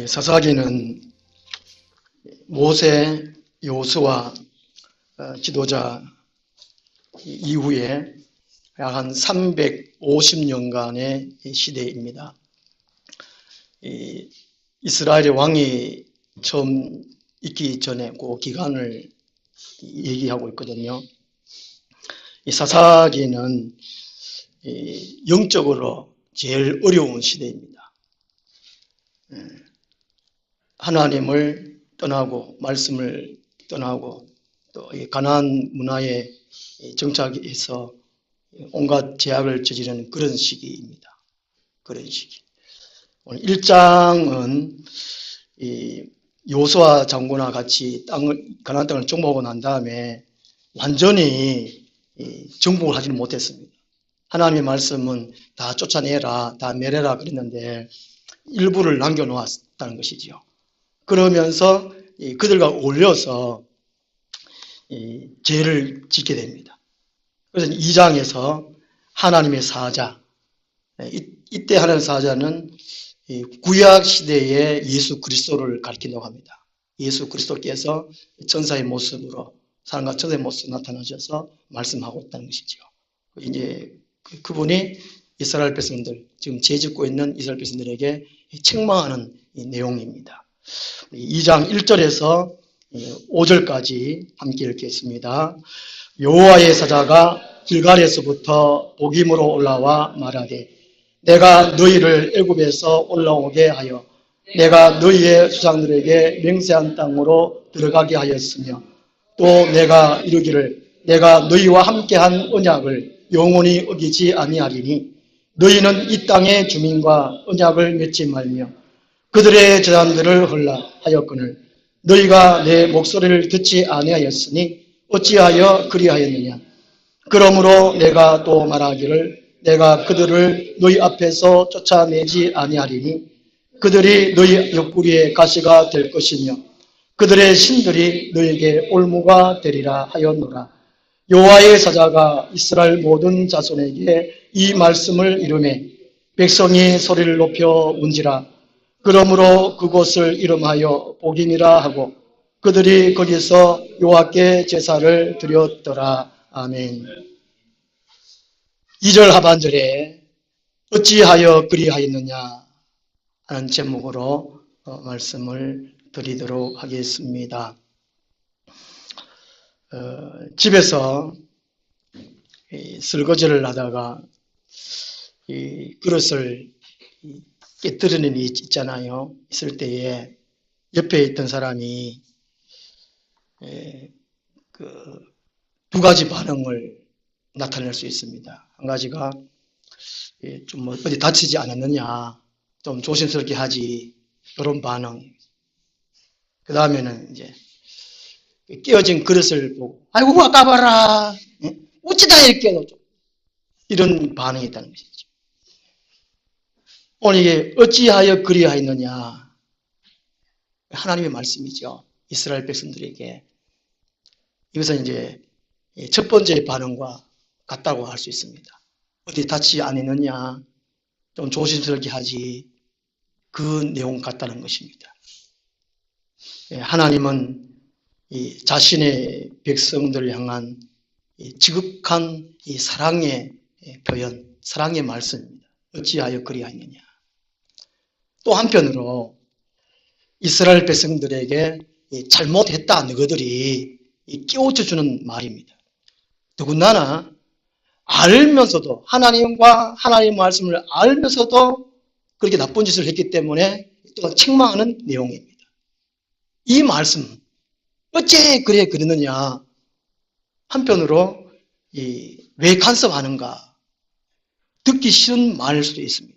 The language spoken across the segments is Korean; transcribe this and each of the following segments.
사사기는 모세, 여호수아 지도자 이후에 약 한 350년간의 시대입니다. 이스라엘의 왕이 처음 있기 전에 그 기간을 얘기하고 있거든요. 이 사사기는 영적으로 제일 어려운 시대입니다. 하나님을 떠나고 말씀을 떠나고 또 가나안 문화에 정착해서 온갖 죄악을 저지르는 그런 시기입니다. 그런 시기. 오늘 1장은 여호수아 장군과 같이 가나안 땅을 정복하고 난 다음에 완전히 정복을 하지는 못했습니다. 하나님의 말씀은 다 쫓아내라, 다 멸해라 그랬는데 일부를 남겨놓았다는 것이죠. 그러면서 그들과 어울려서 죄를 짓게 됩니다. 그래서 2장에서 하나님의 사자, 이때 하나님의 사자는 구약 시대의 예수 그리스도를 가리킨다고 합니다. 예수 그리스도께서 천사의 모습으로 사람과 천사의 모습으로 나타나셔서 말씀하고 있다는 것이죠. 이제 그분이 이스라엘 백성들, 지금 죄 짓고 있는 이스라엘 백성들에게 책망하는 내용입니다. 2장 1절에서 5절까지 함께 읽겠습니다. 여호와의 사자가 길갈에서부터 복임으로 올라와 말하되 내가 너희를 애굽에서 올라오게 하여 내가 너희의 조상들에게 맹세한 땅으로 들어가게 하였으며 또 내가 이르기를 내가 너희와 함께한 언약을 영원히 어기지 아니하리니 너희는 이 땅의 주민과 언약을 맺지 말며 그들의 재산들을 헐라하였거늘 너희가 내 목소리를 듣지 아니하였으니 어찌하여 그리하였느냐. 그러므로 내가 또 말하기를 내가 그들을 너희 앞에서 쫓아내지 아니하리니 그들이 너희 옆구리에 가시가 될 것이며 그들의 신들이 너희에게 올무가 되리라 하였노라. 여호와의 사자가 이스라엘 모든 자손에게 이 말씀을 이루매 백성이 소리를 높여 운지라. 그러므로 그곳을 이름하여 복임이라 하고 그들이 거기서 여호와께 제사를 드렸더라. 아멘. 2절 하반절에 어찌하여 그리하였느냐 하는 제목으로 말씀을 드리도록 하겠습니다. 집에서 설거지를 하다가 이 그릇을 깨뜨리는 일이 있잖아요. 있을 때에 옆에 있던 사람이 두 가지 반응을 나타낼 수 있습니다. 한 가지가 좀 어디 다치지 않았느냐, 좀 조심스럽게 하지, 이런 반응. 그 다음에는 이제 깨어진 그릇을 보고 아이고 아까봐라, 어찌다 이렇게 깨어져, 이런 반응이 있다는 것이죠. 오늘 이게 어찌하여 그리하였느냐, 하나님의 말씀이죠. 이스라엘 백성들에게. 이것은 이제 첫 번째 반응과 같다고 할 수 있습니다. 어디 다치지 않았느냐, 좀 조심스럽게 하지, 그 내용 같다는 것입니다. 하나님은 이 자신의 백성들을 향한 지극한 이 사랑의 표현, 사랑의 말씀입니다. 어찌하여 그리하였느냐. 또 한편으로 이스라엘 백성들에게 잘못했다 너희들이 깨우쳐주는 말입니다. 더군다나 알면서도 하나님과 하나님의 말씀을 알면서도 그렇게 나쁜 짓을 했기 때문에 또 책망하는 내용입니다. 이 말씀 어째 그래 그러느냐, 한편으로 왜 간섭하는가, 듣기 싫은 말일 수도 있습니다.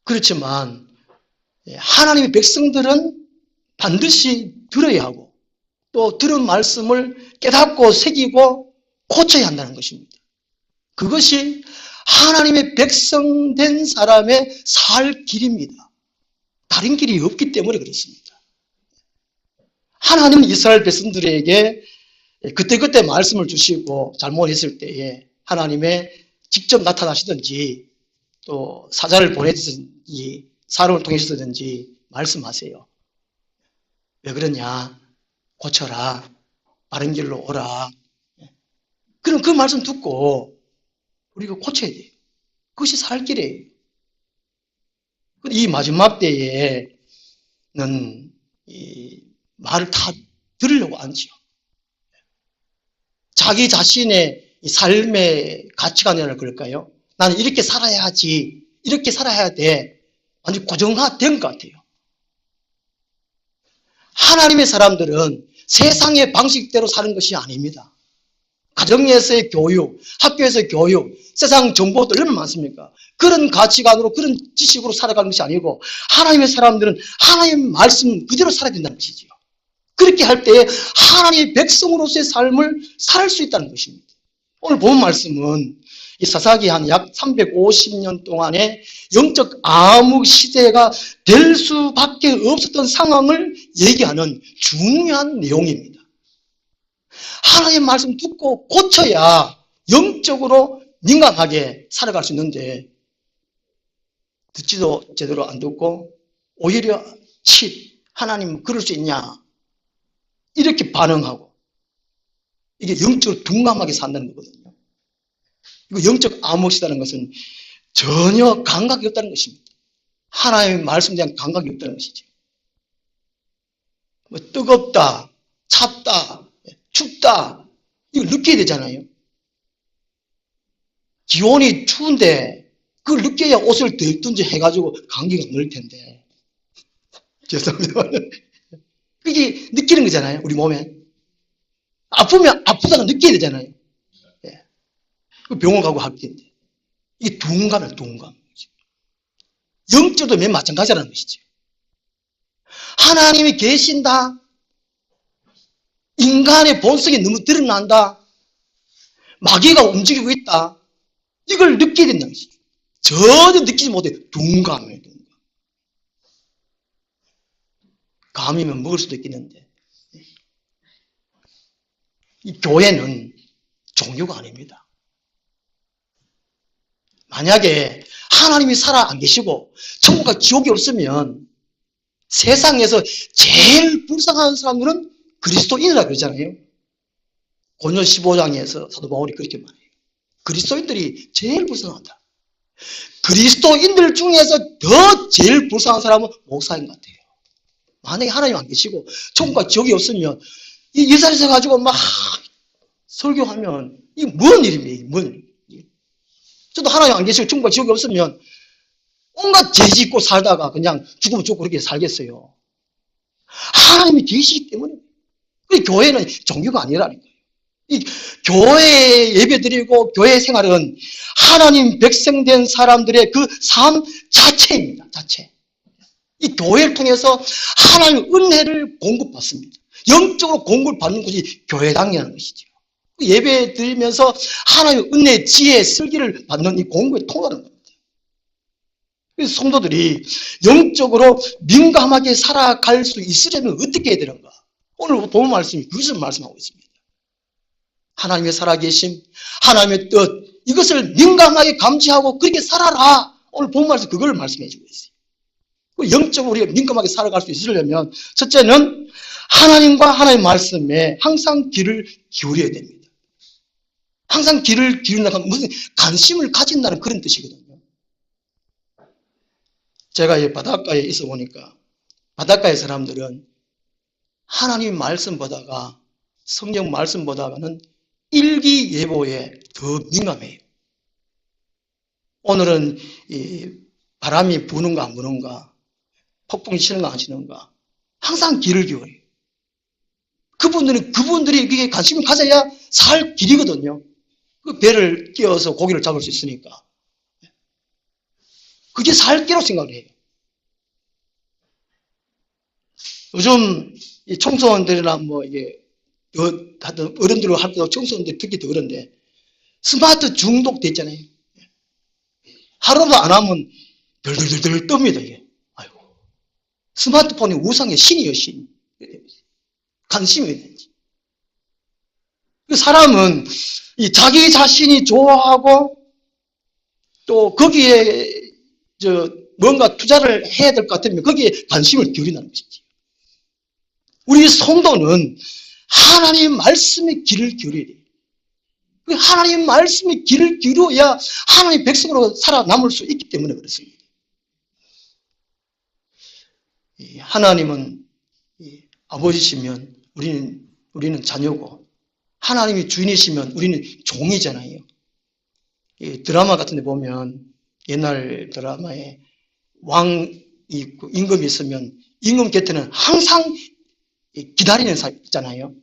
그렇지만 하나님의 백성들은 반드시 들어야 하고 또 들은 말씀을 깨닫고 새기고 고쳐야 한다는 것입니다. 그것이 하나님의 백성 된 사람의 살 길입니다. 다른 길이 없기 때문에 그렇습니다. 하나님은 이스라엘 백성들에게 그때그때 말씀을 주시고 잘못했을 때에 하나님의 직접 나타나시든지 또 사자를 보내든지 사람을 통해서든지 말씀하세요. 왜 그러냐? 고쳐라. 바른 길로 오라. 그럼 그 말씀 듣고 우리가 고쳐야 돼요. 그것이 살 길이에요. 이 마지막 때에는 이 말을 다 들으려고 앉지요. 자기 자신의 삶의 가치관이라 그럴까요? 나는 이렇게 살아야지, 이렇게 살아야 돼. 완전 고정화된 것 같아요. 하나님의 사람들은 세상의 방식대로 사는 것이 아닙니다. 가정에서의 교육, 학교에서의 교육, 세상 정보도 얼마나 많습니까? 그런 가치관으로, 그런 지식으로 살아가는 것이 아니고 하나님의 사람들은 하나님의 말씀 그대로 살아야 된다는 것이죠. 그렇게 할 때에 하나님의 백성으로서의 삶을 살 수 있다는 것입니다. 오늘 본 말씀은 이 사사기 한 약 350년 동안의 영적 암흑 시대가 될 수밖에 없었던 상황을 얘기하는 중요한 내용입니다. 하나님의 말씀 듣고 고쳐야 영적으로 민감하게 살아갈 수 있는데 듣지도 제대로 안 듣고 오히려 하나님 그럴 수 있냐 이렇게 반응하고 이게 영적으로 둔감하게 산다는 거거든요. 이거 영적 암흑시다는 것은 전혀 감각이 없다는 것입니다. 하나님의 말씀에 대한 감각이 없다는 것이죠. 뭐 뜨겁다, 찼다, 춥다 이걸 느껴야 되잖아요. 기온이 추운데 그걸 느껴야 옷을 덜든지 해가지고 감기가 늘 텐데 죄송합니다. 그게 느끼는 거잖아요. 우리 몸에 아프면 아프다고 느껴야 되잖아요. 예. 병원 가고 할 텐데 이게 둔감이에요. 둔감. 영적도 맨 마찬가지라는 것이죠. 하나님이 계신다. 인간의 본성이 너무 드러난다. 마귀가 움직이고 있다. 이걸 느끼게 된다는 것이죠. 전혀 느끼지 못해. 둔감해요. 둔감. 감이면 먹을 수도 있겠는데 이 교회는 종교가 아닙니다. 만약에 하나님이 살아 안 계시고 천국과 지옥이 없으면 세상에서 제일 불쌍한 사람들은 그리스도인이라 그러잖아요. 고린도 15장에서 사도 바울이 그렇게 말해요. 그리스도인들이 제일 불쌍하다. 그리스도인들 중에서 더 제일 불쌍한 사람은 목사인 것 같아요. 만약에 하나님 안 계시고 천국과 지옥이 없으면 이 자리에서 가지고 막 설교하면 이게 뭔 일입니까? 뭔 일? 저도 하나님 안 계시고 천국과 지옥이 없으면 온갖 죄 짓고 살다가 그냥 죽으면 죽고 그렇게 살겠어요. 하나님이 계시기 때문에. 교회는 종교가 아니라니까요. 이 교회 예배드리고 교회 생활은 하나님 백성된 사람들의 그 삶 자체입니다. 자체. 이 교회를 통해서 하나님의 은혜를 공급받습니다. 영적으로 공급을 받는 것이 교회당이라는 것이죠. 예배 드리면서 하나님의 은혜, 지혜, 슬기를 받는 이 공급에 통하는 겁니다. 그래서 성도들이 영적으로 민감하게 살아갈 수 있으려면 어떻게 해야 되는가? 오늘 본 말씀이 그것을 말씀하고 있습니다. 하나님의 살아계심, 하나님의 뜻, 이것을 민감하게 감지하고 그렇게 살아라. 오늘 본 말씀 그걸 말씀해 주고 있어요. 영적으로 우리가 민감하게 살아갈 수 있으려면 첫째는 하나님과 하나님의 말씀에 항상 귀를 기울여야 됩니다. 항상 귀를 기울인다는 건 무슨 관심을 가진다는 그런 뜻이거든요. 제가 이 바닷가에 있어 보니까 바닷가의 사람들은 하나님 말씀보다가 성경 말씀보다는 일기예보에 더 민감해요. 오늘은 이 바람이 부는가 안 부는가, 폭풍이 치는가 안 치는가 항상 귀를 기울여요. 그분들이 그게 관심을 가져야 살 길이거든요. 그 배를 끼워서 고기를 잡을 수 있으니까 그게 살 길이라고 생각을 해요. 요즘 이 청소년들이나 뭐 이게 어른들로 할 때도 청소년들 특히 더 그런데 스마트 중독 됐잖아요. 하루도 안 하면 덜덜덜 뜹니다 이게. 아이고 스마트폰이 우상의 신이에요 신. 관심이 있는지. 그 사람은 이 자기 자신이 좋아하고 또 거기에 뭔가 투자를 해야 될 것 같으면 거기에 관심을 기울인다는 것이지. 우리 성도는 하나님의 말씀에 귀를 기울여야 돼요. 하나님의 말씀에 귀를 기울여야 하나님의 백성으로 살아남을 수 있기 때문에 그렇습니다. 하나님은 아버지시면 우리는 자녀고, 하나님이 주인이시면 우리는 종이잖아요. 드라마 같은 데 보면 옛날 드라마에 왕이 있고 임금이 있으면 임금 곁에는 항상 기다리는 사람 있잖아요.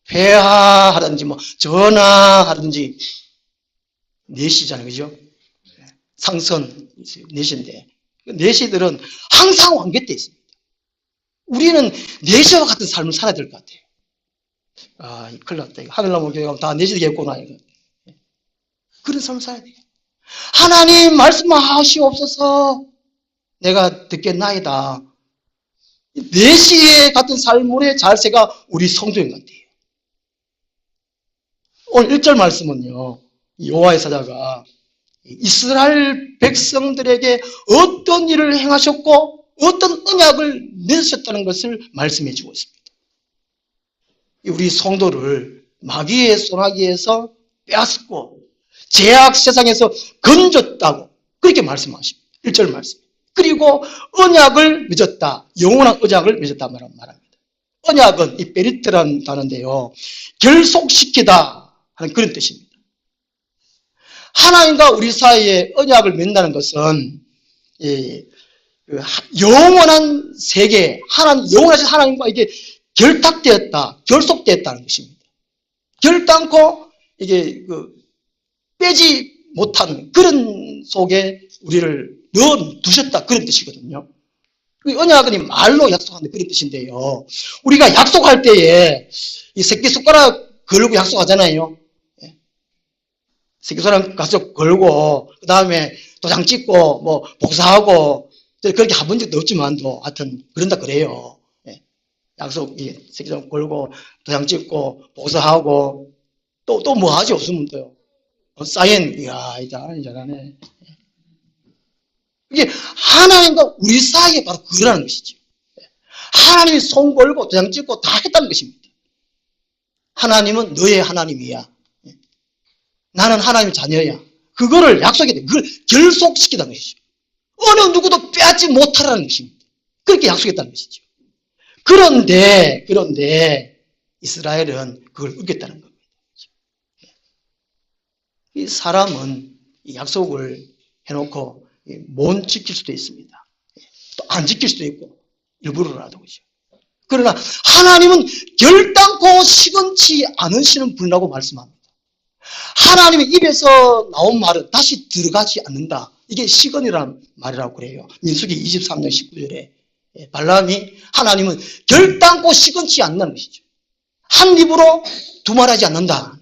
폐하 하든지 뭐 전하 하든지 내시잖아요. 그죠? 상선 내시인데 내시들은 항상 왕 곁에 있습니다. 우리는 내시와 같은 삶을 살아야 될 것 같아요. 아, 큰일 났다. 하늘나무 교회 가면 다 내시겠구나. 그런 삶을 살아야 돼요. 하나님 말씀하시옵소서. 내가 듣겠나이다. 내시에 같은 삶의 잘세가 우리 성도인 것 같아요. 오늘 1절 말씀은요, 여호와의 사자가 이스라엘 백성들에게 어떤 일을 행하셨고 어떤 언약을 맺으셨다는 것을 말씀해 주고 있습니다. 우리 성도를 마귀의 소나기에서 빼앗고 죄악 세상에서 건졌다고 그렇게 말씀하십니다. 1절 말씀. 그리고 언약을 맺었다. 영원한 언약을 맺었다 말합니다. 언약은 이 베리트라는 단어인데요, 결속시키다 하는 그런 뜻입니다. 하나님과 우리 사이에 언약을 맺는다는 것은 영원한 세계, 영원하신 하나님과 이게 결탁되었다, 결속되었다는 것입니다. 결단코 이게 빼지 못한 그런 속에 우리를 넣어두셨다, 그런 뜻이거든요. 언약은 말로 약속하는 그런 뜻인데요, 우리가 약속할 때에 이 새끼손가락 걸고 약속하잖아요. 새끼손가락 가서 걸고 그 다음에 도장 찍고 뭐 복사하고 그렇게 해본 적도 없지만도 하여튼 그런다 그래요. 약속, 새끼손가락 걸고 도장 찍고 복사하고 또 뭐 하지 없으면 또요. 사인, 이야, 잘하네. 이게 하나님과 우리 사이에 바로 그러라는 것이죠. 하나님이 손 걸고 도장 찍고 다 했다는 것입니다. 하나님은 너의 하나님이야. 나는 하나님의 자녀야. 그거를 약속해야 돼. 그걸 결속시키다는 것이죠. 어느 누구도 빼앗지 못하라는 것입니다. 그렇게 약속했다는 것이죠. 그런데 이스라엘은 그걸 어겼다는 겁니다. 이 사람은 이 약속을 해놓고 못 지킬 수도 있습니다. 또 안 지킬 수도 있고 일부러라도 그죠. 그러나 하나님은 결단코 시건치 않으시는 분이라고 말씀합니다. 하나님의 입에서 나온 말은 다시 들어가지 않는다. 이게 시건이라는 말이라고 그래요. 민수기 23장 19절에 발람이 하나님은 결단코 시건치 않는 것이죠. 한 입으로 두말하지 않는다.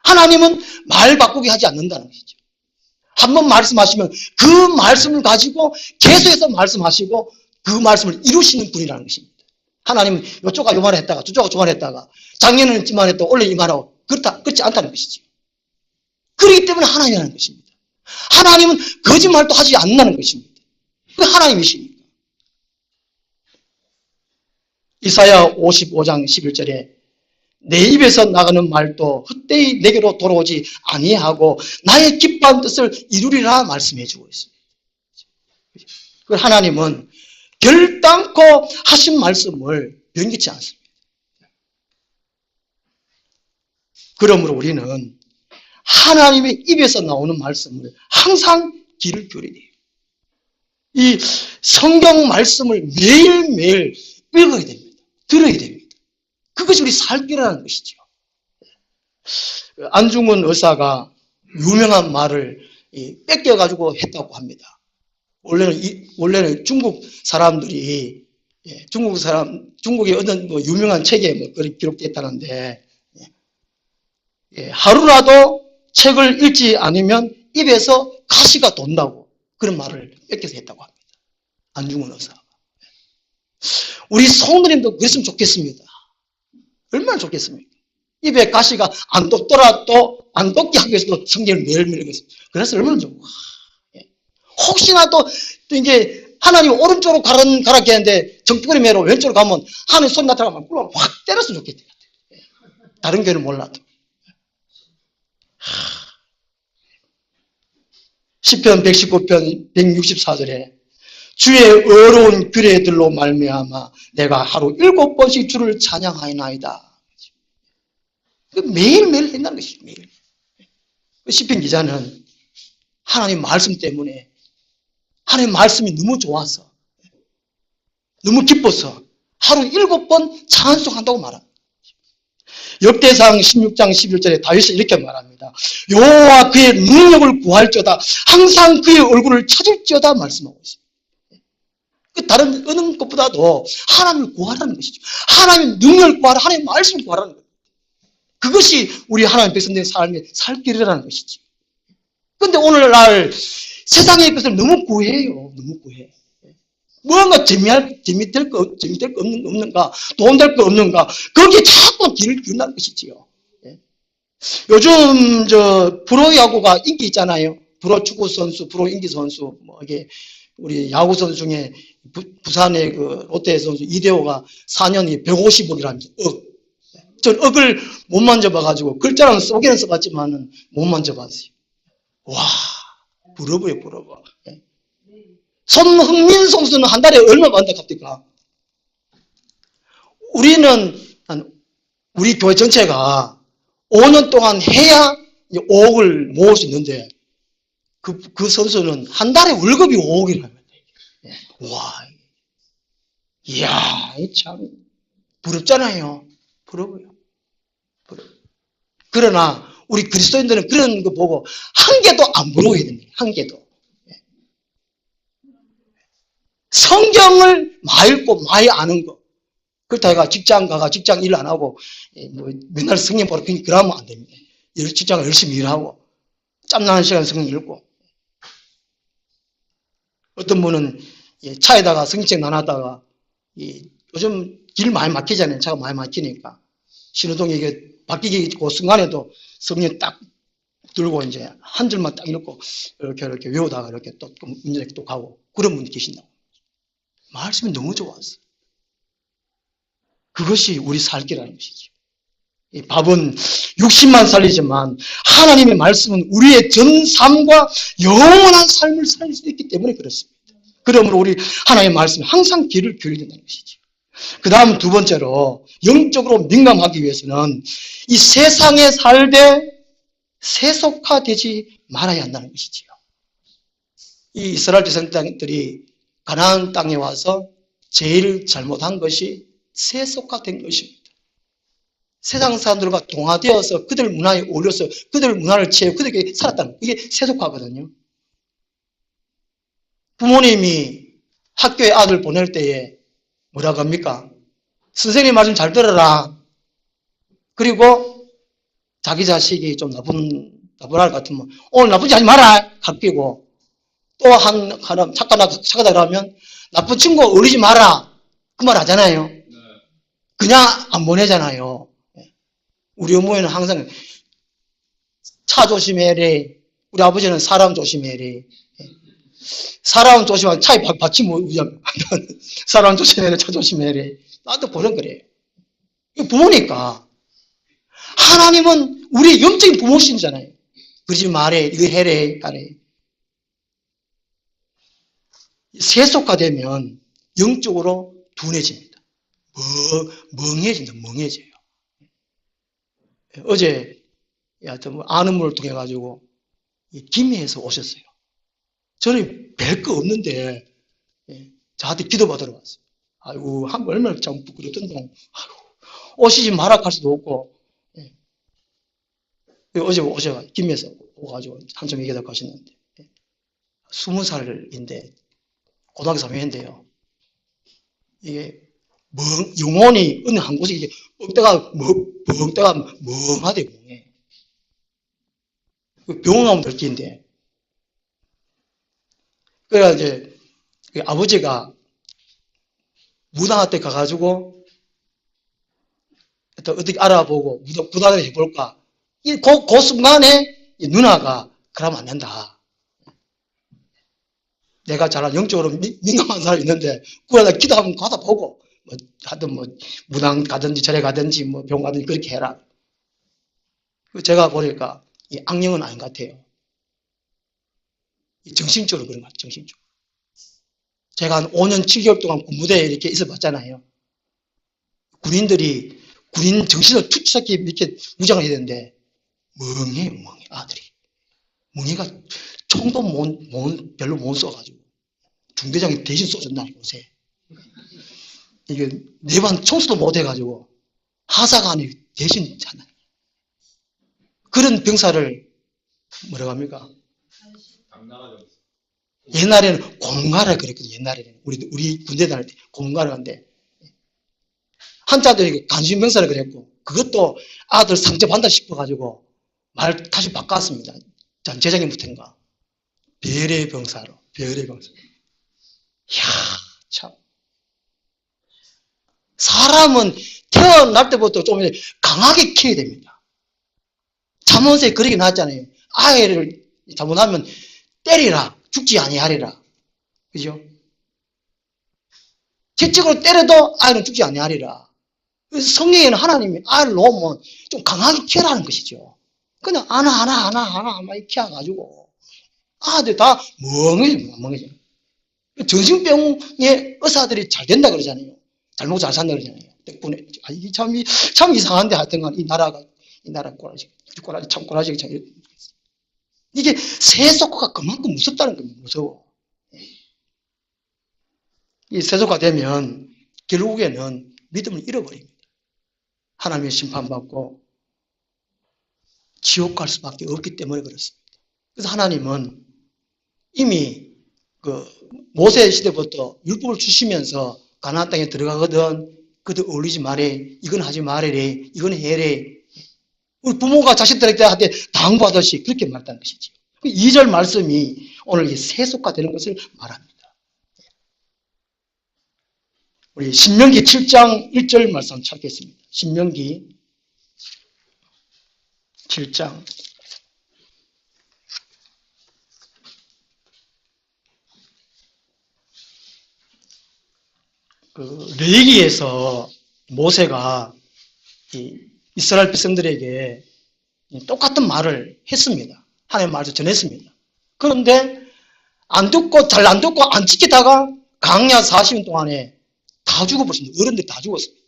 하나님은 말 바꾸기 하지 않는다는 것이죠. 한번 말씀하시면 그 말씀을 가지고 계속해서 말씀하시고 그 말씀을 이루시는 분이라는 것입니다. 하나님은 이쪽가 요만을 했다가 저쪽가 저만을 했다가 작년에는 이만 했다가 올해 이만하고 그렇지 않다는 것이죠. 그렇기 때문에 하나님이라는 것입니다. 하나님은 거짓말도 하지 않는다는 것입니다. 그 하나님이시니까. 이사야 55장 11절에 내 입에서 나가는 말도 헛되이 내게로 돌아오지 아니하고 나의 기뻐한 뜻을 이루리라 말씀해 주고 있습니다. 하나님은 결단코 하신 말씀을 변기치 않습니다. 그러므로 우리는 하나님의 입에서 나오는 말씀을 항상 귀를 기울여야 돼요. 이 성경 말씀을 매일매일 읽어야 됩니다. 들어야 됩니다. 그것이 우리 삶이라는 것이죠. 안중근 의사가 유명한 말을 뺏겨가지고 했다고 합니다. 원래는 중국 사람들이, 중국의 어떤 유명한 책에 그렇게 기록됐다는데, 하루라도 책을 읽지 않으면 입에서 가시가 돈다고 그런 말을 뺏겨서 했다고 합니다. 안중근 의사가. 우리 성도님도 그랬으면 좋겠습니다. 얼마나 좋겠습니까? 입에 가시가 안 돋더라도 안 돋게 하기 위해서도 성경을 매일매일 읽었습니다. 그래서 얼마나 좋고. 혹시나 또 이제 하나님 오른쪽으로 가라 했는데 정뚜거리매로 왼쪽으로 가면 하나님 손 나타나면 꿀을 확 때렸으면 좋겠대. 다른 교회는 몰라도. 시편 119편 164절에 주의 어려운 규례들로 말미암아 내가 하루 7번씩 주를 찬양하나이다. 매일매일 한다는 것이죠. 매일. 시편 기자는 하나님 말씀 때문에 하나님 말씀이 너무 좋아서 너무 기뻐서 하루 7번 찬송한다고 말합니다. 역대상 16장 11절에 다윗이 이렇게 말합니다. 여호와 그의 능력을 구할지어다 항상 그의 얼굴을 찾을지어다 말씀하고 있습니다. 그 다른 어느 것보다도 하나님을 구하라는 것이죠. 하나님의 능력을 구하라, 하나님의 말씀을 구하라는 거예요. 그것이 우리 하나님 백성들의 삶의 살 길이라는 것이지. 그런데 오늘날 세상의 것을 너무 구해요. 너무 구해. 뭔가 재미될 거 없는가, 돈 될 거 없는가, 거기에 자꾸 길을 기운다는 것이지요. 요즘 프로야구가 인기 있잖아요. 프로축구 선수, 프로 인기 선수, 이게 우리 야구 선수 중에 부산의 그 롯데 선수 이대호가 4년이 150억이라면서 전 억을 못 만져봐가지고 글자는 쏘기는 써봤지만은 못 만져봤어요. 와, 부러워요, 부러워. 손흥민 선수는 한 달에 얼마 받는다 갑니까? 우리 교회 전체가 5년 동안 해야 5억을 모을 수 있는데, 그 선수는 한 달에 월급이 5억이라면 돼. 와, 이야, 참, 부럽잖아요. 부러워요. 그러나, 우리 그리스도인들은 그런 거 보고, 한 개도 안 부러워야 됩니다. 한 개도. 성경을 많이 읽고 많이 아는 거. 그렇다가 직장 가가 직장 일 안 하고 맨날 성경 보러 그러면 안 됩니다. 직장을 열심히 일하고 짬나는 시간 성경 읽고 어떤 분은 차에다가 성경책 나눴다가 요즘 길 많이 막히잖아요. 차가 많이 막히니까 신호등이 이게 바뀌기 그 순간에도 성경 딱 들고 이제 한 줄만 딱 읽고 이렇게 외우다가 이렇게 또 문제 또 가고 그런 분이 계신다고. 말씀이 너무 좋았어. 그것이 우리 살 길이라는 것이죠. 이 밥은 육신만 살리지만 하나님의 말씀은 우리의 전 삶과 영원한 삶을 살릴 수 있기 때문에 그렇습니다. 그러므로 우리 하나님의 말씀에 항상 귀를 기울여야 된다는 것이죠. 그 다음 두 번째로 영적으로 민감하기 위해서는 이 세상에 살되 세속화되지 말아야 한다는 것이지요. 이 이스라엘 백성들이 가나안 땅에 와서 제일 잘못한 것이 세속화된 것입니다. 세상 사람들과 동화되어서 그들 문화에 어울려서 그들 문화를 채우고 그들에게 살았다는 이게 세속화거든요. 부모님이 학교에 아들 보낼 때에 뭐라고 합니까? 선생님 말씀 잘 들어라. 그리고 자기 자식이 좀 나쁜 알 같으면 오늘 나쁜 짓 하지 마라. 가르치고 또 하나 착하다 그러면 나쁜 친구 어울리지 마라. 그 말 하잖아요. 그냥 안 보내잖아요. 우리 어머니는 항상 차 조심해래. 우리 아버지는 사람 조심해래. 사람 조심하면 차에 받치 뭐 사람 조심해래. 차 조심해래. 나도 보는 그래요. 이거 부모니까. 하나님은 우리 영적인 부모신잖아요. 그러지 말해. 이거 해래. 하래. 세속화되면 영적으로 둔해집니다. 멍해져요. 어제 하여튼 아는 분을 통해 가지고 김해에서 오셨어요. 저는 뵐 거 없는데 저한테 기도받으러 왔어요. 아이고 얼마나 참 부끄럽던데. 오시지 마라 할 수도 없고. 어제 김해에서 오가지고 한참 얘기하다 가셨는데 20살인데 고등학교 3학년인데요. 이게 영혼이 어느 한 곳에 이게 뻥때가 멍하대 멍해. 병원 가면 될 끼인데. 그래야 이제 아버지가 무당한테 가가지고 어떻게 알아보고 무당을 해볼까. 그 순간에 누나가 그러면 안 된다. 내가 잘 영적으로 민감한 사람이 있는데 구하다 기도하면 가다 보고 뭐 하든 뭐 무당 가든지 절에 가든지 뭐 병 가든지 그렇게 해라. 제가 보니까 이 악령은 아닌 것 같아요. 정신적으로 그런 것 같아요. 정신적으로. 제가 한 5년 7개월 동안 군부대에 이렇게 있어 봤잖아요. 군인들이 군인 정신을 투척히 이렇게 무장을 해야 되는데 멍해 아들이. 멍해가 총도 별로 못 쏘가지고 중대장이 대신 쏘줬나 요새. 이게 내반 총수도 못 해가지고 하사가 아니고 대신 잖아요. 그런 병사를 뭐라고 합니까? 옛날에는 공가라 그랬거든요. 옛날에는 우리 군대 다닐 때 공가라인데 한자도 간신병사를 그랬고 그것도 아들 상접한다 싶어가지고 말 다시 바꿨습니다. 재작년부터인가 별의 병사로 별의 병사. 이야 참 사람은 태어날 때부터 좀 강하게 키워야 됩니다. 잠언서에 그렇게 나왔잖아요. 아이를 잘못하면 때리라 죽지 아니하리라. 그죠? 채찍으로 때려도 아이는 죽지 아니하리라. 그래서 성경에는 하나님이 아이를 놓으면 좀 강하게 키우라는 것이죠. 그냥 하나 많이 키워가지고 아들 다 멍해져. 정신병의 의사들이 잘 된다 그러잖아요. 잘 먹고 잘 산다 그러잖아요. 덕분에 이게 참 이상한데 하여튼간 이 나라 꼬라지 참 꼬라지 참 이게 세속화가 그만큼 무섭다는 겁니다. 무서워. 이 세속화 되면 결국에는 믿음을 잃어버립니다. 하나님의 심판받고 지옥 갈 수밖에 없기 때문에 그렇습니다. 그래서 하나님은 이미 그 모세 시대부터 율법을 주시면서 가나안 땅에 들어가거든 그들 어울리지 말래, 이건 하지 말래, 이건 해래. 우리 부모가 자식들한테 당부하듯이 그렇게 말했다는 것이죠. 2절 말씀이 오늘 이 세속화되는 것을 말합니다. 우리 신명기 7장 1절 말씀 찾겠습니다. 신명기 7장 레위기에서 모세가 이스라엘 백성들에게 똑같은 말을 했습니다. 하나님의 말을 전했습니다. 그런데 잘 안 듣고 안 지키다가 강야 40년 동안에 다 죽어버렸습니다. 어른들 다 죽었습니다.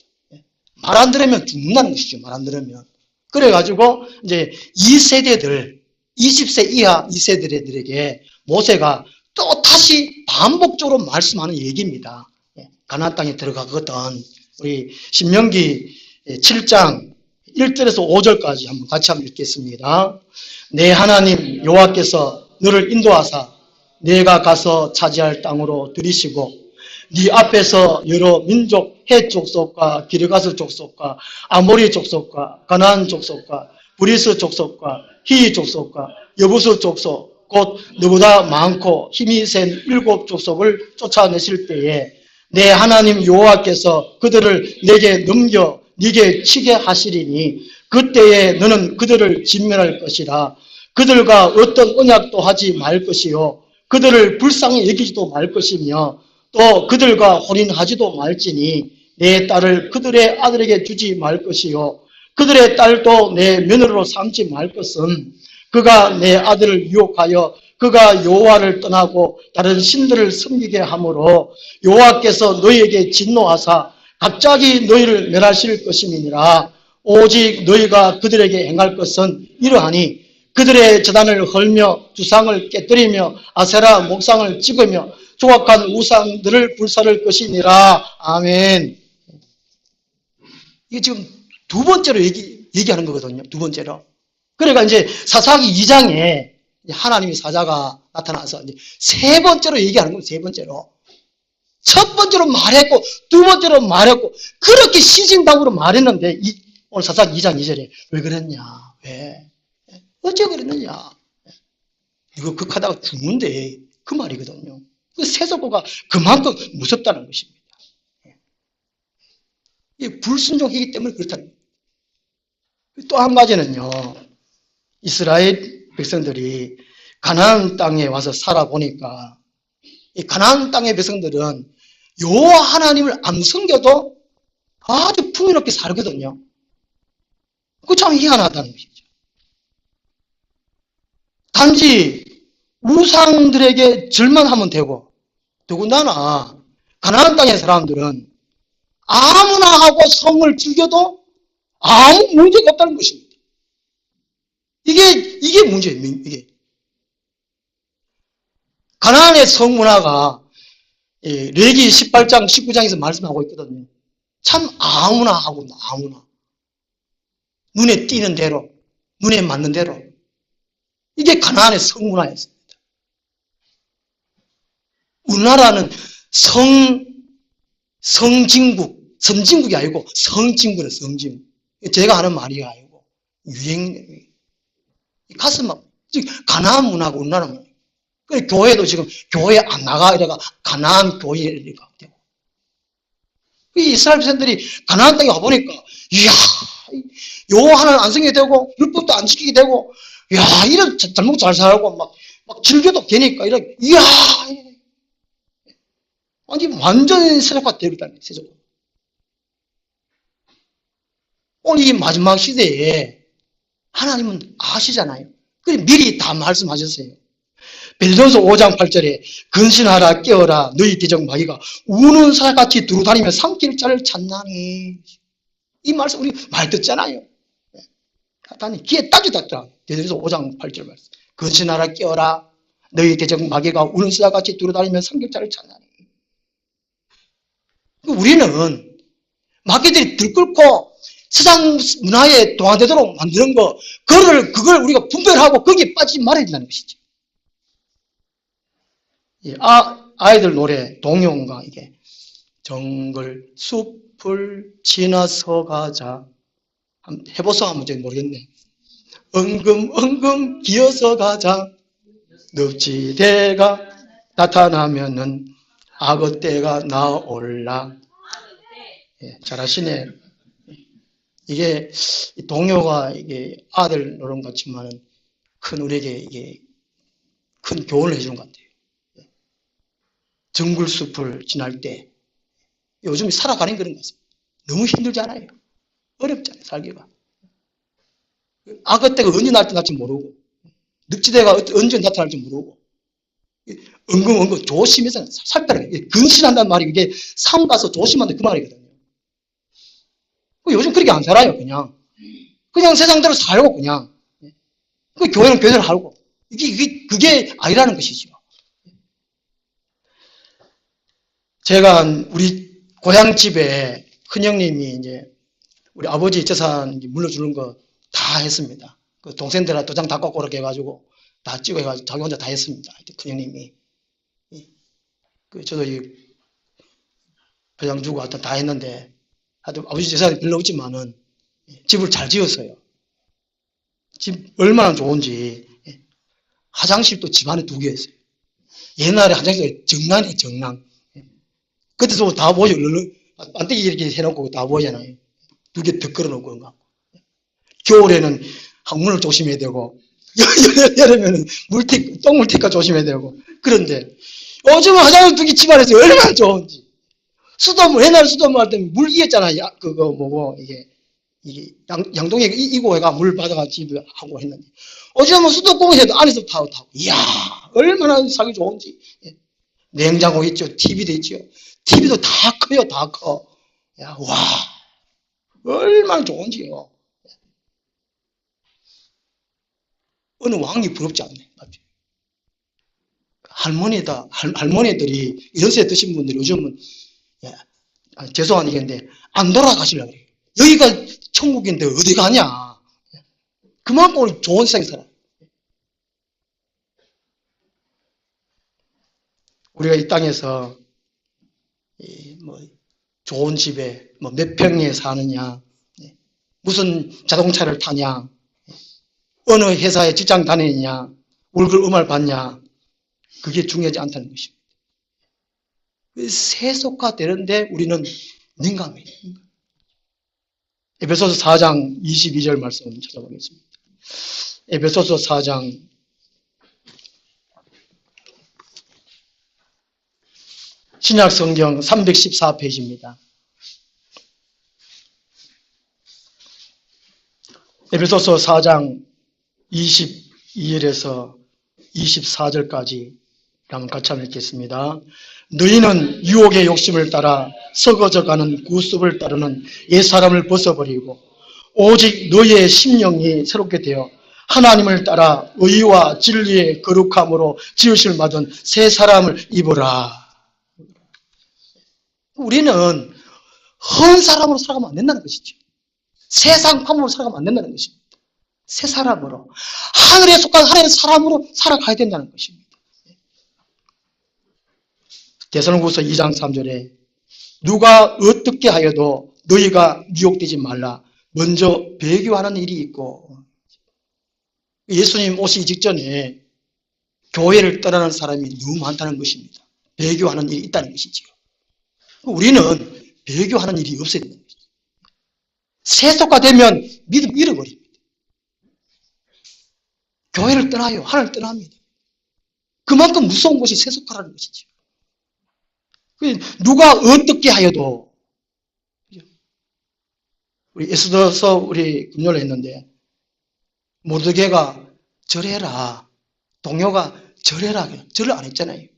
말 안 들으면 죽는다는 것이죠. 말 안 들으면. 그래가지고 이제 2세대들 20세 이하 2세대들에게 모세가 또 다시 반복적으로 말씀하는 얘기입니다. 가나안 땅에 들어가거든. 우리 신명기 7장 1절에서 5절까지 같이 한번 읽겠습니다. 내 하나님 여호와께서 너를 인도하사 내가 가서 차지할 땅으로 들이시고 네 앞에서 여러 민족 헷 족속과 기르가스 족속과 아모리 족속과 가나안 족속과 브리스 족속과 히 족속과 여부스 족속 곧 너보다 많고 힘이 센 7 족속을 쫓아내실 때에 내 하나님 여호와께서 그들을 내게 넘겨 네게 치게 하시리니 그때에 너는 그들을 진멸할 것이라. 그들과 어떤 언약도 하지 말 것이요 그들을 불쌍히 여기지도 말 것이며 또 그들과 혼인하지도 말지니 내 딸을 그들의 아들에게 주지 말 것이요 그들의 딸도 내 며느리로 삼지 말 것은 그가 내 아들을 유혹하여 그가 여호와를 떠나고 다른 신들을 섬기게 하므로 여호와께서 너희에게 진노하사 갑자기 너희를 멸하실 것임이니라. 오직 너희가 그들에게 행할 것은 이러하니 그들의 제단을 헐며 두상을 깨뜨리며 아세라 목상을 찍으며 조각한 우상들을 불사를 것이니라. 아멘. 이게 지금 두 번째로 얘기하는 거거든요. 두 번째로. 그러니까 이제 사사기 2장에 하나님의 사자가 나타나서 이제 세 번째로 얘기하는 겁니다. 세 번째로. 첫 번째로 말했고 두 번째로 말했고 그렇게 시진방으로 말했는데 오늘 사사기 2장 2절에 왜 그랬냐? 왜? 어째 그랬느냐? 이거 극하다가 죽는데 그 말이거든요. 그 세속화가 그만큼 무섭다는 것입니다. 이게 불순종이기 때문에 그렇다는 거예요. 또 한 가지는요. 이스라엘 백성들이 가나안 땅에 와서 살아보니까 이 가나안 땅의 백성들은 여호와 하나님을 안 섬겨도 아주 풍요롭게 살거든요. 그 참 희한하다는 것이죠. 단지 우상들에게 절만 하면 되고, 더군다나 가나안 땅의 사람들은 아무나 하고 성을 즐겨도 아무 문제가 없다는 것입니다. 이게 문제예요. 이게 가나안의 성문화가 레기 18장 19장에서 말씀하고 있거든요. 참 아무나 하고 아무나 눈에 띄는 대로, 눈에 맞는 대로, 이게 가나안의 성문화였습니다. 우리나라는 선진국이 아니고 성진국이에요. 성진국. 제가 하는 말이 아니고 유행. 가슴 아파. 가나안 문화고 우리나라 문화. 교회도 지금 교회 안 나가 이래가 가나안 교회 이래가 되고. 이 이스라엘 백성들이 가나안 땅에 와보니까 이야, 여호와 하나님 안 섬기게 되고 율법도 안 지키게 되고, 이야, 이런 잘못 잘 살고 막 즐겨도 되니까 이래. 이야, 아니 완전 세속화 되었다니. 세속화. 오늘 이 마지막 시대에 하나님은 아시잖아요. 그래서 미리 다 말씀하셨어요. 베드로전서 5장 8절에 근신하라 깨어라 너희 대적 마귀가 우는 사같이 두루다니며 삼킬 자를 찾나니. 이 말씀 우리 많이 듣잖아요. 하다니 귀에 딱이 닿더라. 베드로전서 5장 8절 말씀. 근신하라 깨어라 너희 대적 마귀가 우는 사같이 두루다니며 삼킬 자를 찾나니. 우리는 마귀들이 들끓고 세상 문화에 동화되도록 만드는 거, 그걸 우리가 분별하고 거기에 빠지지 말아야 된다는 것이죠. 아이들 노래, 동요인가, 이게. 정글, 숲을 지나서 가자. 해보소 하면 잘 모르겠네. 엉금 기어서 가자. 늪지대가 나타나면은 악어떼가 나올라. 예, 잘하시네. 이게 동요가 이게 아들 노래 같지만은 큰 우리에게 이게 큰 교훈을 해주는 것 같아요. 정글숲을 지날 때 요즘 살아가는 그런 것 같습니다. 너무 힘들잖아요. 어렵잖아요, 살기가. 악어떼가 언제 나타날지 모르고, 늪지대가 언제 나타날지 모르고, 엉금 조심해서 살펴라. 근신한다는 말이 이게 상 가서 조심한다 그 말이거든요. 요즘 그렇게 안 살아요, 그냥. 그냥 세상대로 살고, 그냥. 그 교회는 교회대로 하고. 그게 아니라는 것이죠. 제가 우리 고향집에 큰형님이 이제 우리 아버지 재산 물려주는 거 다 했습니다. 그 동생들아 도장 다 꽂고 그렇게 해가지고 다 찍어 해가지고 자기 혼자 다 했습니다. 큰형님이. 저도 이 배당 주고 하여튼 다 했는데, 하여튼 아버지 재산이 별로 없지만은 집을 잘 지었어요. 집 얼마나 좋은지. 화장실도 집 안에 2개 있어요. 옛날에 화장실 정랑이에요, 정랑. 그때도 다 보여. 반대기 이렇게 해놓고 다 보이잖아요. 2개 더 걸어놓고 그런 거. 겨울에는 항문을 조심해야 되고, 여름에는 똥물티가 조심해야 되고. 그런데 요즘은 화장실 2개 집안에서 얼마나 좋은지. 수돗물, 옛날 수돗물 할 때는 물 이었잖아요. 그거 뭐고, 이게 양동에 이고해가 물 받아가 집에 하고 했는데. 요즘은 수도공을 해도 안에서 타고. 이야, 얼마나 살기 좋은지. 냉장고 있죠. TV도 있죠. TV도 다 커요, 다 커. 야, 와, 얼마나 좋은지요. 어느 왕이 부럽지 않네. 할머니들이 연세 드신 분들이 요즘은, 죄송한 얘기인데, 안 돌아가시려고 그래요. 여기가 천국인데 어디 가냐. 그만큼 좋은 세상에 살아. 우리가 이 땅에서 좋은 집에 몇 평에 사느냐, 무슨 자동차를 타냐, 어느 회사에 직장 다니느냐, 월급 얼마를 받냐, 그게 중요하지 않다는 것입니다. 세속화되는데 우리는 민감해요. 에베소서 4장 22절 말씀 찾아보겠습니다. 에베소서 4장 신약 성경 314페이지입니다. 에베소서 4장 22절에서 24절까지 한번 같이 한번 읽겠습니다. 너희는 유혹의 욕심을 따라 썩어져가는 구습을 따르는 옛사람을 벗어버리고 오직 너희의 심령이 새롭게 되어 하나님을 따라 의와 진리의 거룩함으로 지으실 받은 새 사람을 입으라. 우리는 헌 사람으로 살아가면 안 된다는 것이죠. 세상감으로 살아가면 안 된다는 것입니다. 새 사람으로, 하늘에 속한 하나님의 사람으로 살아가야 된다는 것입니다. 데살로니가서 2장 3절에 누가 어떻게 하여도 너희가 유혹되지 말라. 먼저 배교하는 일이 있고, 예수님 오시기 직전에 교회를 떠나는 사람이 너무 많다는 것입니다. 배교하는 일이 있다는 것이지요. 우리는 배교하는 일이 없어야 된다는 것이죠. 세속화 되면 믿음 잃어버립니다. 교회를 떠나요. 하나님을 떠납니다. 그만큼 무서운 것이 세속화라는 것이죠. 누가 어떻게 하여도, 우리 에스더서 우리 금요일에 했는데 모르드게가 절해라, 동료가 절해라, 절을 안 했잖아요.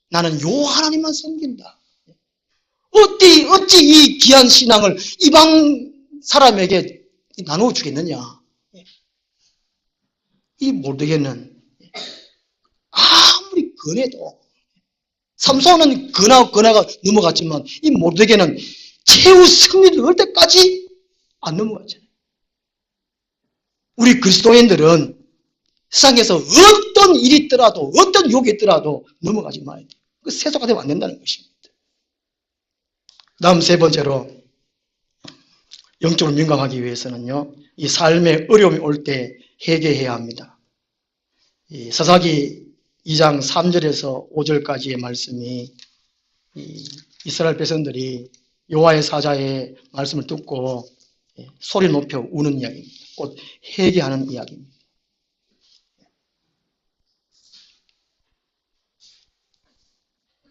나는 요 하나님만 섬긴다. 어찌 이 귀한 신앙을 이방 사람에게 나누어 주겠느냐. 이 모르드게는 아무리 권해도, 삼손은 권하가 넘어갔지만 이 모르드게는 최후 승리를 얻을 때까지 안 넘어갔잖아요. 우리 그리스도인들은 세상에서 어떤 일이 있더라도, 어떤 유혹이 있더라도 넘어가지 말아야 돼요. 그 세속화 되면 안 된다는 것입니다. 다음 세 번째로, 영적으로 민감하기 위해서는요, 이 삶의 어려움이 올 때 회개해야 합니다. 이 사사기 2장 3절에서 5절까지의 말씀이 이스라엘 백성들이 여호와의 사자의 말씀을 듣고 소리 높여 우는 이야기입니다. 곧 회개하는 이야기입니다.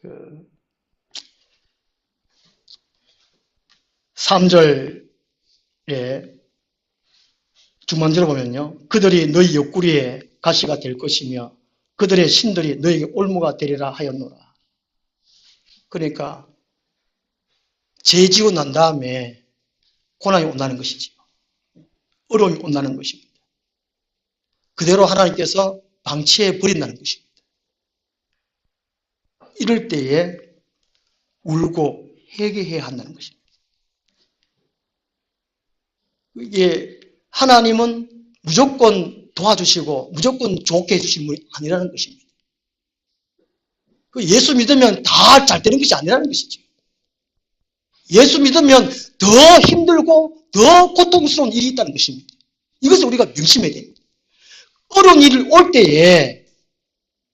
그 3절에 중반절을 보면요, 그들이 너희 옆구리에 가시가 될 것이며 그들의 신들이 너희에게 올무가 되리라 하였노라. 그러니까 죄 지고 난 다음에 고난이 온다는 것이지요. 어려움이 온다는 것입니다. 그대로 하나님께서 방치해 버린다는 것입니다. 이럴 때에 울고 회개해야 한다는 것입니다. 이게 하나님은 무조건 도와주시고 무조건 좋게 해주신 분이 아니라는 것입니다. 예수 믿으면 다 잘 되는 것이 아니라는 것이죠. 예수 믿으면 더 힘들고 더 고통스러운 일이 있다는 것입니다. 이것을 우리가 명심해야 됩니다. 어려운 일이 올 때에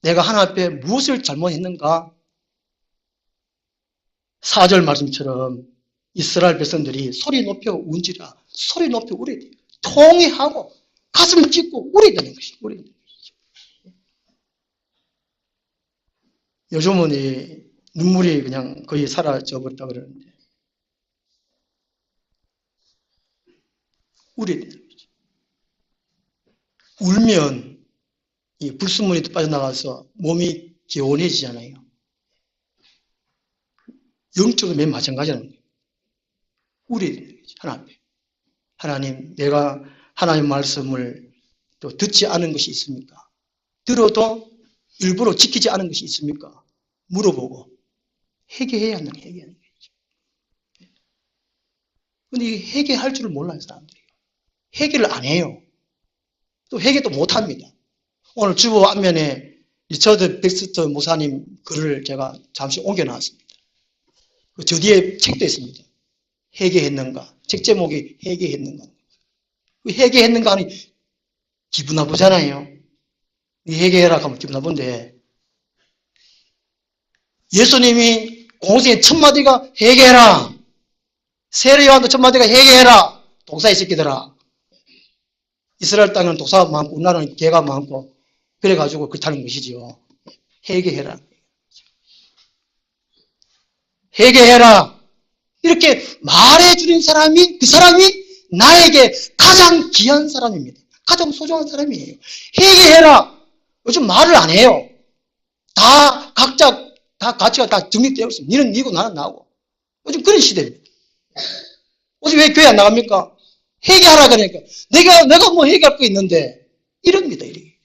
내가 하나님 앞에 무엇을 잘못했는가? 4절 말씀처럼 이스라엘 백성들이 소리 높여 운지라, 소리 높여 울어야 돼요. 통회하고 가슴을 찢고 울어야 되는 것이죠. 요즘은 이 눈물이 그냥 거의 사라져 버렸다 그러는데 울어야 되는 거죠. 울면 이 불순물이 빠져나가서 몸이 개운해지잖아요. 영적으로 맨 마찬가지라는 거예요. 울어야 되는 거죠. 하나님 앞에. 하나님, 내가 하나님의 말씀을 또 듣지 않은 것이 있습니까? 들어도 일부러 지키지 않은 것이 있습니까? 물어보고 회개해야 한다는 거예요. 회개하는 거죠. 근데 이 회개할 줄을 몰라요, 사람들이. 회개를 안 해요. 또 회개도 못 합니다. 오늘 주보 앞면에 리처드 백스터 목사님 글을 제가 잠시 옮겨놨습니다. 저 뒤에 책도 있습니다. 회개했는가? 책 제목이 회개했는가? 회개했는가 하니 기분 나쁘잖아요. 회개해라 하면 기분 나쁜데 예수님이 공생의 첫 마디가 회개해라. 세례 요한도 첫 마디가 회개해라. 독사의 새끼들아. 이스라엘 땅에는 독사가 많고 우리나라는 개가 많고 그래가지고 그렇다는 것이지요. 회개해라. 회개해라. 이렇게 말해주는 사람이, 그 사람이 나에게 가장 귀한 사람입니다. 가장 소중한 사람이에요. 회개해라. 요즘 말을 안 해요. 다 각자 다 가치가 다 정립되어 있습니다. 니는 니고 나는 나고. 요즘 그런 시대입니다. 요즘 왜 교회 안 나갑니까? 회개하라 그러니까 내가 뭐 회개할 거 있는데 이럽니다. 이렇게.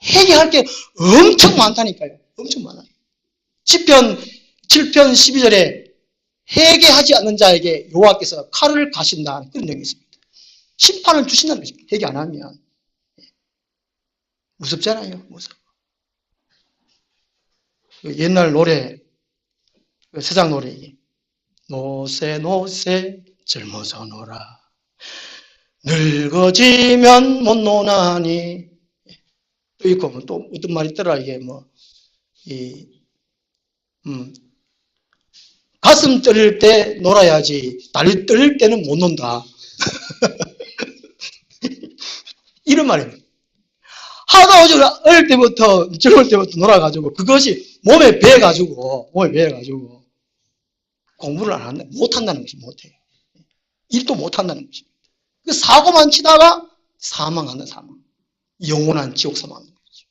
회개할 게 엄청 많다니까요. 엄청 많아요. 시편 7편 12절에 회개하지 않는 자에게 여호와께서 칼을 가신다 그런 내용이 있습니다. 심판을 주신다는 것입니다. 회개 안 하면. 무섭잖아요. 무섭고. 옛날 노래, 세상 노래, 노세 노세 젊어서 노라 늙어지면 못 노나니 또 있고 또 어떤 말이 있더라. 이게 가슴 떨릴 때 놀아야지 다리 떨릴 때는 못 논다. 이런 말입니다. 하도 어릴 때부터 젊을 때부터 놀아가지고 그것이 몸에 배가지고 공부를 안 한다, 못한다는 것이 못해요. 일도 못한다는 것입니다. 그 사고만 치다가 사망한다, 사망. 영원한 지옥 사망하는 거죠.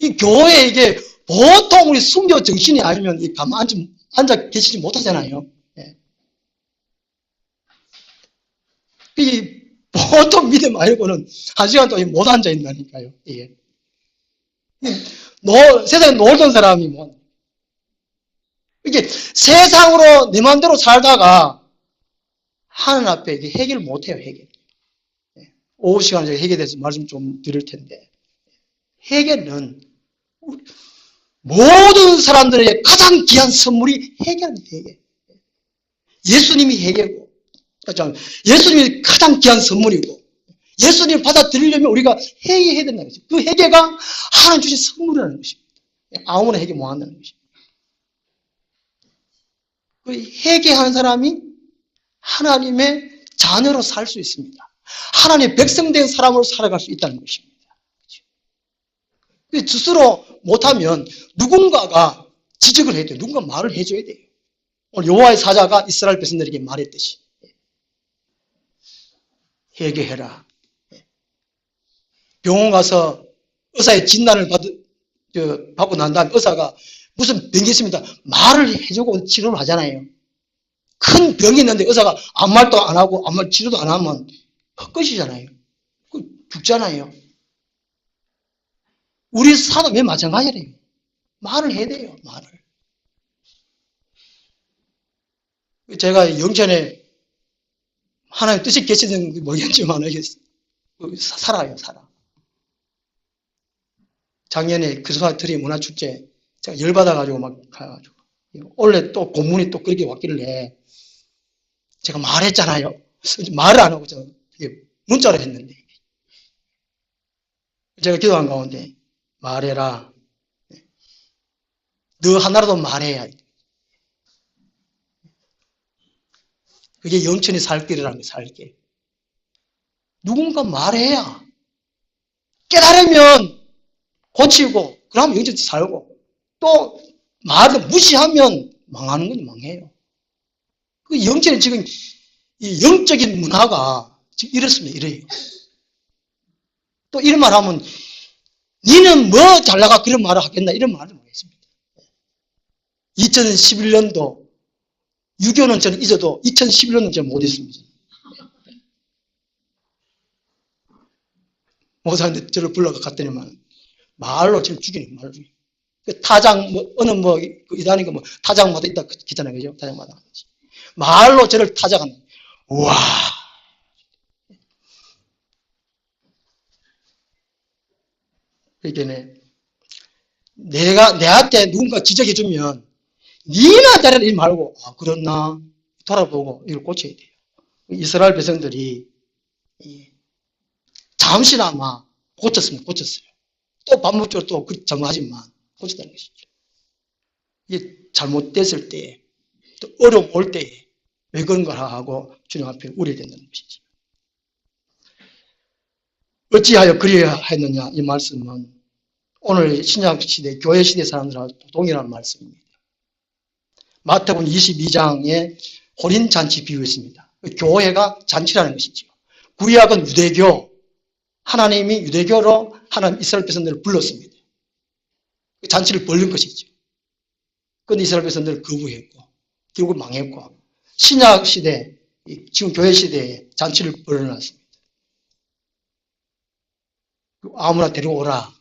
이 교회에 이게 보통 우리 순교 정신이 아니면 가만 앉아 계시지 못하잖아요. 예. 이 보통 믿음 말고는 한 시간 동안 못 앉아 있다니까요. 예. 세상에 놀던 사람이 뭐 이게 세상으로 내 마음대로 살다가 하나님 앞에 해결을 못해요. 해결. 오후 시간에 제가 해결에 대해서 말씀 좀 드릴 텐데 해결은 모든 사람들에게 가장 귀한 선물이 해결입니다. 해결. 예수님이 해결이고 예수님이 가장 귀한 선물이고 예수님을 받아들이려면 우리가 회개해야 된다는 거죠. 그 회개가 하나님 주신 선물이라는 것입니다. 아무나 회개 못한다는 것입니다. 그 회개하는 사람이 하나님의 자녀로 살 수 있습니다. 하나님의 백성된 사람으로 살아갈 수 있다는 것입니다. 스스로 못하면 누군가가 지적을 해야 돼요. 누군가 말을 해줘야 돼요. 오늘 여호와의 사자가 이스라엘 백성들에게 말했듯이 회개해라. 병원 가서 의사의 진단을 받고 난 다음에 의사가 무슨 병이 있습니다. 말을 해주고 치료를 하잖아요. 큰 병이 있는데 의사가 아무 말도 안 하고 아무 말 치료도 안 하면 헛것이잖아요. 죽잖아요. 우리 사도 왜 마찬가지래요. 말을 해야 돼요. 말을. 제가 영천에 하나님 뜻이 계시는 모르겠지만 살아요. 살아. 작년에 그스마트리 문화축제 제가 열받아가지고 막 가가지고 원래 또 고문이 또 그렇게 왔길래 제가 말했잖아요. 말을 안 하고 제가 문자로 했는데 제가 기도한 가운데 말해라. 너 하나라도 말해야. 그게 영천이 살 길이라는 거예요. 살 길. 누군가 말해야 깨달으면 고치고 그러면 영천이 살고 또 말을 무시하면 망하는 건 망해요. 그 영천이 지금 이 영적인 문화가 지금 이렇습니다. 이래요. 또 이런 말 하면 니는 뭐 잘나가 그런 말을 하겠나 이런 말을 하겠습니다. 2011년도 6.25는 저는 잊어도 2011년은 저는 못 잊습니다. 목사님들 저를 불러가 갔더니만 말로 지금 죽이는 말로 죽이는. 그 타장 어느 이단이가 타장마다 있다 했잖아요. 그죠? 타장마다. 말로 저를 타작하는. 우와. 그러니까 내한테 누군가 지적해주면 니나 잘해라 이 말고 그렇나 돌아보고 이걸 고쳐야 돼요. 이스라엘 백성들이 잠시나마 고쳤어요. 또 반복적으로 또 잘못하지만 고쳤다는 것이죠. 이게 잘못됐을 때, 또 어려움 올 때에 왜 그런가 하고 주님 앞에 우려야 된다는 것이죠. 어찌하여 그리야 했느냐 이 말씀은 오늘 신약시대 교회 시대 사람들하고 동일한 말씀입니다. 마태복음 22장에 혼인잔치 비유했습니다. 교회가 잔치라는 것이죠. 구약은 유대교, 하나님이 유대교로 하나님 이스라엘 백성들을 불렀습니다. 잔치를 벌린 것이죠. 그런데 이스라엘 백성들을 거부했고 결국 망했고, 신약시대, 지금 교회 시대에 잔치를 벌여놨습니다. 아무나 데려오라.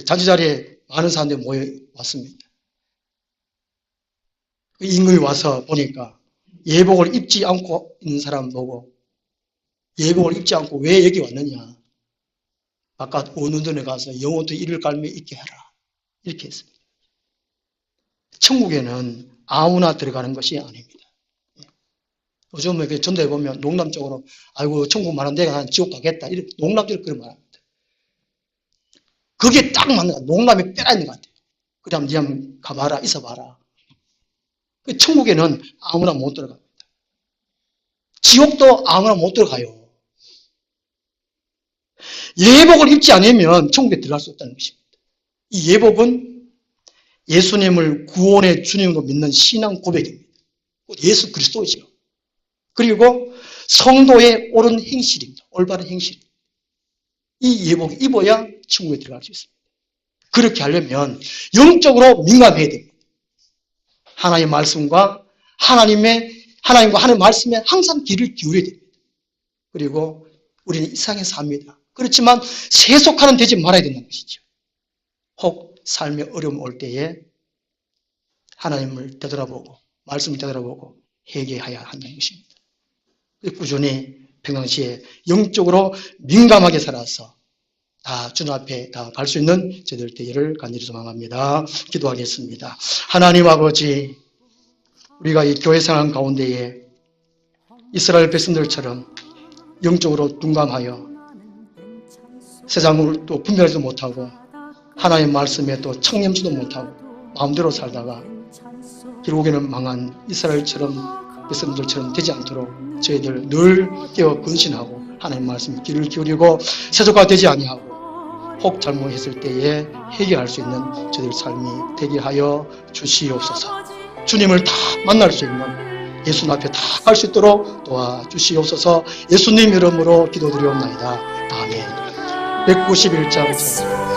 잔치 자리에 많은 사람들이 모여왔습니다. 임금이 와서 보니까 예복을 입지 않고 있는 사람 보고, 예복을 입지 않고 왜 여기 왔느냐, 바깥 원운전에 가서 영혼도 이를 갈며 있게 하라, 이렇게 했습니다. 천국에는 아무나 들어가는 것이 아닙니다. 요즘 이렇게 전도해 보면 농담적으로 아이고 천국 많은 데가 난 지옥 가겠다, 이렇게 농담적으로 그런 말 합니다. 그게 딱 맞는 것 같아요. 농담이 빼라 있는 것 같아요. 그럼 니 한번 가봐라, 있어봐라. 천국에는 아무나 못 들어갑니다. 지옥도 아무나 못 들어가요. 예복을 입지 않으면 천국에 들어갈 수 없다는 것입니다. 이 예복은 예수님을 구원의 주님으로 믿는 신앙 고백입니다. 예수 그리스도죠. 그리고 성도의 옳은 행실입니다. 올바른 행실. 이 예복을 입어야 천국에 들어갈 수 있습니다. 그렇게 하려면 영적으로 민감해야 됩니다. 하나님의 말씀과 하나님과 하나님의 말씀에 항상 귀를 기울여야 됩니다. 그리고 우리는 이 세상에 삽니다. 그렇지만 세속화는 되지 말아야 된다는 것이죠. 혹 삶의 어려움 올 때에 하나님을 되돌아보고 말씀을 되돌아보고 회개해야 한다는 것입니다. 꾸준히 평상시에 영적으로 민감하게 살아서 다 주님 앞에 다 갈 수 있는 저희들 되기를 간절히 소망합니다. 기도하겠습니다. 하나님 아버지, 우리가 이 교회 생활 가운데에 이스라엘 백성들처럼 영적으로 둔감하여 세상을 또 분별하지도 못하고 하나님의 말씀에 또 청렴지도 못하고 마음대로 살다가 결국에는 망한 이스라엘처럼 백성들처럼 되지 않도록 저희들 늘 깨어 근신하고 하나님의 말씀에 귀를 기울이고 세속화되지 아니하고 혹 잘못했을 때에 해결할 수 있는 저희들 삶이 되게 하여 주시옵소서. 주님을 다 만날 수 있는 예수님 앞에 다 갈 수 있도록 도와주시옵소서. 예수님 이름으로 기도드리옵나이다. 아멘. 191장